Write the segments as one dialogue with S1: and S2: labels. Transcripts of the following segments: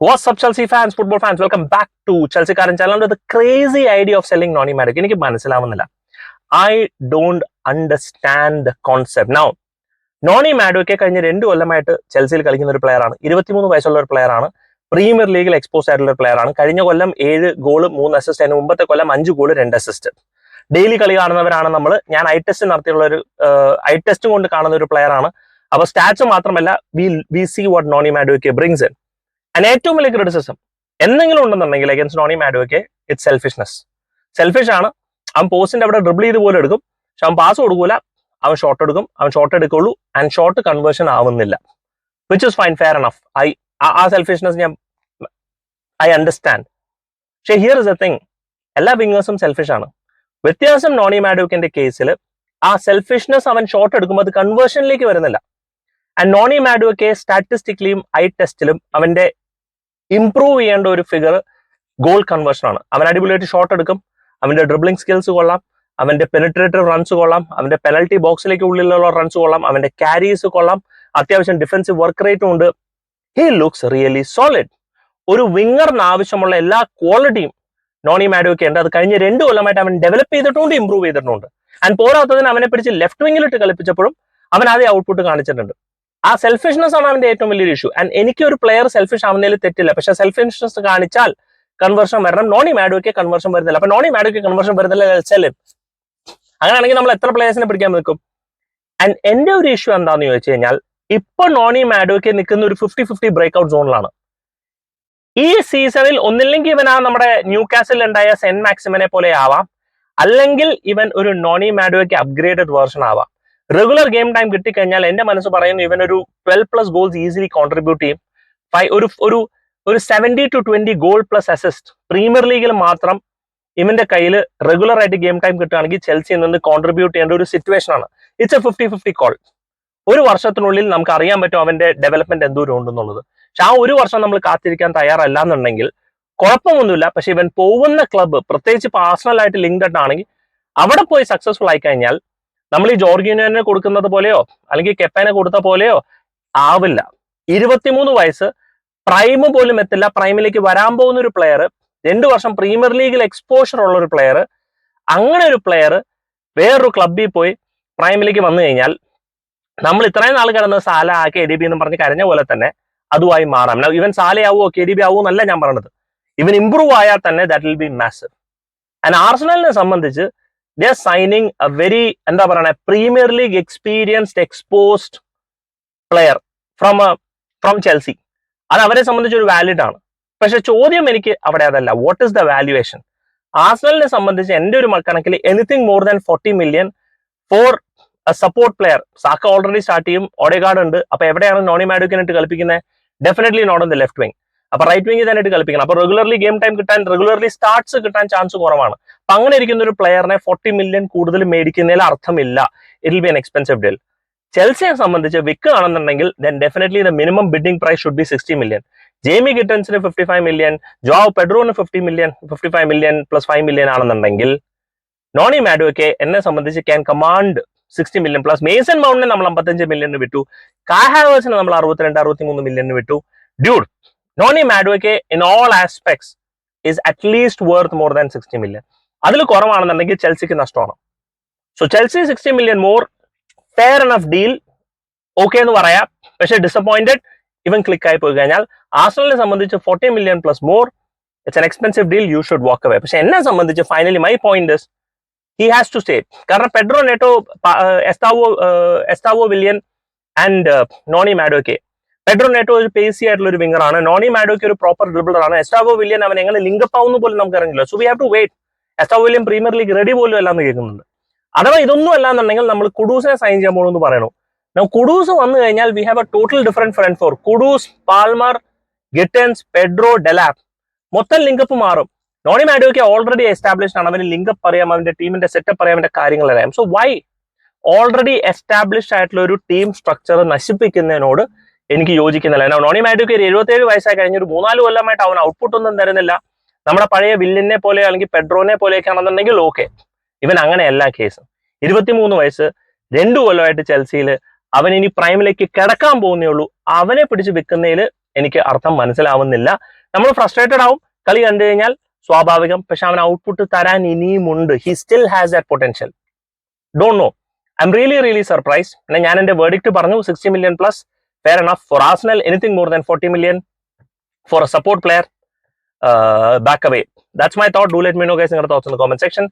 S1: What's up, Chelsea fans, football fans? Welcome back to Chelsea Current Channel with the crazy idea of selling Noni Madueke. എനിക്ക് മനസ്സിലാവുന്നില്ല. I don't understand the concept. Now, Noni Madueke കഴിഞ്ഞ 2 കൊല്ലമായിട്ട് ചെൽസിയിൽ കളിക്കുന്ന ഒരു player ആണ്. 23 വയസ്സുള്ള ഒരു player ആണ്. പ്രീമിയർ ലീഗിൽ എക്സ്പോസ് ആയിട്ടുള്ള ഒരു പ്ലെയർ ആണ്. കഴിഞ്ഞ കൊല്ലം 7 ഗോൾ 3 അസിസ്റ്റ്, അതിന് മുമ്പത്തെ കൊല്ലം 5 ഗോൾ 2 അസിസ്റ്റ്. ഡെയിലി കളി കാണുന്നവരാണ് നമ്മൾ. ഞാൻ ഐ ടെസ്റ്റ് നടത്തിയുള്ള ഒരു ഐ ടെസ്റ്റ് കൊണ്ട് കാണുന്ന ഒരു പ്ലെയർ ആണ്. അപ്പോൾ സ്റ്റാറ്റ്സ് മാത്രമല്ല, we see what Noni Madueke brings in. And ഏറ്റവും വലിയ ക്രിറ്റിസിസം എന്തെങ്കിലും ഉണ്ടെന്നുണ്ടെങ്കിൽ against Noni Madueke, it's selfishness. Selfish ആണ്. അവൻ പോസ്റ്റിന്റെ അവിടെ ഡ്രിബിൾ ചെയ്ത് പോലെ എടുക്കും, പക്ഷെ അവൻ പാസ് കൊടുക്കൂല. അവൻ ഷോട്ട് എടുക്കും, അവൻ ഷോട്ട് എടുക്കുള്ളൂ, ആൻഡ് ഷോട്ട് കൺവേർഷൻ ആവുന്നില്ല, which is fine, fair enough. ആ സെൽഫിഷ്നെസ് ഐ അണ്ടർസ്റ്റാൻഡ്. പക്ഷെ ഹിയർ ഇസ് എ തിങ്, എല്ലാ വിങ്ങേഴ്സും സെൽഫിഷ് ആണ്. വ്യത്യാസം നോണി മാഡുവെക്കിന്റെ കേസിൽ ആ സെൽഫിഷ്നെസ് അവൻ ഷോട്ട് എടുക്കുമ്പോൾ അത് കൺവേർഷനിലേക്ക് വരുന്നില്ല. ആൻഡ് നോണി മാഡുവെക്കെ സ്റ്റാറ്റിസ്റ്റിക്കലിയും ഐ ടെസ്റ്റിലും അവന്റെ ഇംപ്രൂവ് ചെയ്യേണ്ട ഒരു ഫിഗർ ഗോൾ കൺവേർഷൻ ആണ്. അവൻ അടിപൊളിയായിട്ട് ഷോട്ട് എടുക്കും, അവന്റെ ഡ്രിബ്ലിംഗ് സ്കിൽസ് കൊള്ളാം, അവന്റെ പെനിട്രേറ്റീവ് റൺസ് കൊള്ളാം, അവന്റെ പെനൽറ്റി ബോക്സിലേക്ക് ഉള്ളിലുള്ള റൺസ് കൊള്ളാം, അവന്റെ ക്യാരീസ് കൊള്ളാം, അത്യാവശ്യം ഡിഫൻസീവ് വർക്ക് റേറ്റും ഉണ്ട്. He looks really solid. ഒരു വിങ്ങറിന് ആവശ്യമുള്ള എല്ലാ ക്വാളിറ്റിയും നോണി മാഡുവെക്കെ ഉണ്ട്. അത് കഴിഞ്ഞ 2 കൊല്ലമായിട്ട് അവൻ ഡെവലപ്പ് ചെയ്തിട്ടുണ്ട്, ഇംപ്രൂവ് ചെയ്തിട്ടുണ്ട്. ആൻഡ് പോരാത്തതിന് അവനെ പിടിച്ച് ലെഫ്റ്റ് വിങ്ങിലിട്ട് കളിപ്പിച്ചപ്പോഴും അവൻ അതേ ഔട്ട്പുട്ട് കാണിച്ചിട്ടുണ്ട്. ആ സെൽഫിഷ്നെസ് ആണ് അവന്റെ ഏറ്റവും വലിയൊരു ഇഷ്യൂ. ആൻഡ് എനിക്ക് ഒരു പ്ലെയർ സെൽഫിഷ് ആവുന്നതിൽ തെറ്റില്ല, പക്ഷെ സെൽഫിഷ്നെസ് കാണിച്ചാൽ കൺവേർഷൻ വരണം. നോണി മാഡുവെക്കെ കൺവേർഷൻ വരുന്നില്ല. അപ്പൊ നോണി മാഡുവെക്കെ കൺവേർഷൻ വരുന്നില്ല, സെല്ലും. അങ്ങനെയാണെങ്കിൽ നമ്മൾ എത്ര പ്ലേയേഴ്സിനെ പിടിക്കാൻ നിൽക്കും? ആൻഡ് എന്റെ ഒരു ഇഷ്യൂ എന്താണെന്ന് ചോദിച്ചു കഴിഞ്ഞാൽ, ഇപ്പൊ നോണി മാഡുവെക്കെ നിൽക്കുന്ന ഒരു 50-50 ബ്രേക്ക്ഔട്ട് സോണിലാണ്. ഈ സീസണിൽ ഒന്നില്ലെങ്കിൽ ഇവൻ ആ നമ്മുടെ ന്യൂ കാസിൽ ഉണ്ടായ സെന്റ് മാക്സിമിനെ പോലെ ആവാം, അല്ലെങ്കിൽ ഇവൻ ഒരു നോണി മാഡുവെക്കെ അപ്ഗ്രേഡഡ് വേർഷൻ ആവാം. റെഗുലർ ഗെയിം ടൈം കിട്ടിക്കഴിഞ്ഞാൽ എന്റെ മനസ്സ് പറയുന്നു ഇവൻ ഒരു 12+ ഗോൾസ് ഈസിലി കോൺട്രിബ്യൂട്ട് ചെയ്യും. ഒരു 70 to 20 goal plus assist premier ലീഗിൽ മാത്രം ഇവന്റെ കയ്യിൽ റെഗുലർ ആയിട്ട് ഗെയിം ടൈം കിട്ടുകയാണെങ്കിൽ ചെൽസിയിൽ നിന്ന് കോൺട്രിബ്യൂട്ട് ചെയ്യേണ്ട ഒരു സിറ്റുവേഷൻ ആണ്. It's A 50-50 call. ഒരു വർഷത്തിനുള്ളിൽ നമുക്ക് അറിയാൻ പറ്റും അവന്റെ ഡെവലപ്മെന്റ് എന്തോരം ഉണ്ടെന്നുള്ളത്. പക്ഷെ ആ ഒരു വർഷം നമ്മൾ കാത്തിരിക്കാൻ തയ്യാറല്ല എന്നുണ്ടെങ്കിൽ കുഴപ്പമൊന്നുമില്ല. പക്ഷെ ഇവൻ പോകുന്ന ക്ലബ്ബ്, പ്രത്യേകിച്ച് ഇപ്പൊ ആർസണലായിട്ട് ലിങ്ക്ഡ് ആണെങ്കിൽ, അവിടെ പോയി സക്സസ്ഫുൾ ആയി കഴിഞ്ഞാൽ നമ്മൾ ഈ ജോർഗിനോനെ കൊടുക്കുന്നത് പോലെയോ അല്ലെങ്കിൽ കെപ്പനെ കൊടുത്ത പോലെയോ ആവില്ല. 23 വയസ്സ്, പ്രൈം പോലും എത്തില്ല. പ്രൈമിലേക്ക് വരാൻ പോകുന്ന ഒരു പ്ലെയർ, 2 വർഷം പ്രീമിയർ ലീഗിൽ എക്സ്പോഷർ ഉള്ള ഒരു പ്ലെയർ, അങ്ങനെ ഒരു പ്ലെയർ വേറൊരു ക്ലബ്ബിൽ പോയി പ്രൈമിലേക്ക് വന്നു കഴിഞ്ഞാൽ നമ്മൾ ഇത്രയും നാൾ കിടന്ന് സാല KDB എന്ന് പറഞ്ഞ് കരഞ്ഞ പോലെ തന്നെ അതുമായി മാറാം. ഇവൻ സാലയാവോ KDB ആവോ എന്നല്ല ഞാൻ പറഞ്ഞത്. ഇവൻ ഇംപ്രൂവ് ആയാൽ തന്നെ that will be massive. And ആർസണലിനെ സംബന്ധിച്ച് they are signing a very എന്താ പറയണ premier league experienced exposed player from Chelsea. അത് അവരെ സംബന്ധിച്ച് ഒരു വാലിഡ് ആണ്. പക്ഷെ ചോദ്യം എനിക്ക് അവിടെ അതല്ല, വാട്ട് ഇസ് ദ വാല്യുവേഷൻ? ആർസണലിനെ സംബന്ധിച്ച് എന്റെ ഒരു കണക്കിൽ anything more than 40 million for a support player. Saka already start ചെയ്യും, ഓഡെഗാർഡ് ഉണ്ട്. അപ്പൊ എവിടെയാണ് നോണി മാഡുവെക്കിനായിട്ട് കളിപ്പിക്കുന്നത്? Definitely not on the left wing. അപ്പൊ റൈറ്റ് വിങ്ങിൽ തന്നെ കളിപ്പിക്കണം. അപ്പൊ റെഗുലർലി ഗെയിം ടൈം കിട്ടാൻ, റെഗുലർലി സ്റ്റാർട്ട്സ് കിട്ടാൻ ചാൻസ് കുറവാണ്. അപ്പൊ അങ്ങനെ ഇരിക്കുന്ന ഒരു പ്ലെയറിനെ 40 million കൂടുതൽ മേടിക്കുന്നതിൽ അർത്ഥമില്ല. It will be an expensive deal. ചെൽസിയെ സംബന്ധിച്ച് വിൽക്കുകയാണെന്നുണ്ടെങ്കിൽ then definitely the minimum bidding price should be 60 million. Jamie ഗിറ്റൻസിന് 55 million, ജോവ് പെഡ്രോന് 55 million plus 5 million ആണെന്നുണ്ടെങ്കിൽ നോണി മാഡുവെക്കെ എന്നെ സംബന്ധിച്ച് can command 60 million plus. Mason മൗണ്ടിനെ നമ്മൾ 55 million വിറ്റു. കായ് ഹാവേഴ്സിനെ നമ്മൾ 62-63 million വിറ്റു. Dude, Noni Madueke in all aspects is at least worth more than 60 million. അതിൽ കുറവാണെന്നുണ്ടെങ്കിൽ ചെൽസിക്ക് നഷ്ടമാണ്. So Chelsea 60 million more, fair enough deal, okay എന്ന് പറയാം. പക്ഷെ ഡിസപ്പോയിന്റഡ് ഇവൻ ക്ലിക്ക് ആയി പോയി കഴിഞ്ഞാൽ ആർസണലിനെ സംബന്ധിച്ച് 40 million plus more, it's an expensive deal, you should walk away. പക്ഷെ എന്നെ സംബന്ധിച്ച് finally my point is he has to stay. കാരണം Pedro Neto, Estevao Willian and Noni Madueke. Pedro Neto ഒരു പേസി ആയിട്ടുള്ള ഒരു വിങ്ങർ ആണ്. നോണി മാഡുവെക്കെ ഒരു proper dribbler ആണ്. എസ്താവോ വില്യൻ അവൻ എങ്ങനെ ലിങ്കപ്പ് ആവുന്ന പോലും നമുക്ക് അറിയില്ല. So we have to wait. Estevao Willian premier league ready പോലും അല്ലാന്ന് കേൾക്കുന്നുണ്ട്. അഥവാ ഇതൊന്നും അല്ലാന്നുണ്ടെങ്കിൽ നമ്മൾ കുഡൂസിനെ സൈൻ ചെയ്യാൻ പോകണമെന്ന് പറയണു. കുഡൂസ് വന്നു കഴിഞ്ഞാൽ we have a total different front four. Kudus, Palmer, Gittens, Pedro, Delap, മൊത്തം ലിങ്കപ്പ് മാറും. നോണി മാഡുവെക്കെ ഓൾറെഡി എസ്റ്റാബ്ലിഷ്ഡ് ആണ്. അവന് ലിങ്കപ്പ് അറിയാം, അവന്റെ ടീമിന്റെ സെറ്റപ്പ് അറിയാം, അവന്റെ കാര്യങ്ങൾ അറിയാം. സോ വൈ ഓൾറെഡി എസ്റ്റാബ്ലിഷ്ഡ് ആയിട്ടുള്ള ഒരു ടീം സ്ട്രക്ചർ നശിപ്പിക്കുന്നതിനോട് എനിക്ക് യോജിക്കുന്നില്ല. നോണി മാഡുവെക്കെ 77 വയസ്സായി കഴിഞ്ഞ ഒരു 3-4 കൊല്ലമായിട്ട് അവൻ ഔട്ട്പുട്ട് ഒന്നും തരുന്നില്ല. നമ്മുടെ പഴയ വില്ലിനെ പോലെ അല്ലെങ്കിൽ പെഡ്രോനെ പോലെയൊക്കെ ആണെന്നുണ്ടെങ്കിൽ ഓക്കെ. ഇവൻ അങ്ങനെയല്ല കേസ്. 23 വയസ്സ്, 2 കൊല്ലമായിട്ട് ചെൽസിയിൽ. അവൻ ഇനി പ്രൈമിലേക്ക് കിടക്കാൻ പോകുന്നേ ഉള്ളൂ. അവനെ പിടിച്ച് വിൽക്കുന്നതിൽ എനിക്ക് അർത്ഥം മനസ്സിലാവുന്നില്ല. നമ്മൾ ഫ്രസ്ട്രേറ്റഡ് ആവും കളി കണ്ടു കഴിഞ്ഞാൽ, സ്വാഭാവികം. പക്ഷെ അവൻ ഔട്ട്പുട്ട് തരാൻ ഇനിയുമുണ്ട്. He still has that potential. Don't know, I am really surprised. പിന്നെ ഞാൻ എന്റെ വേർഡിക്റ്റ് പറഞ്ഞു, 60 million plus, fair enough. For Arsenal, anything more than 40 million for a support player, back away. That's my thought. Do let me know guys your thoughts in the comment section.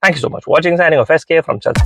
S1: Thank you so much for watching. Signing off, SK from Chelsea.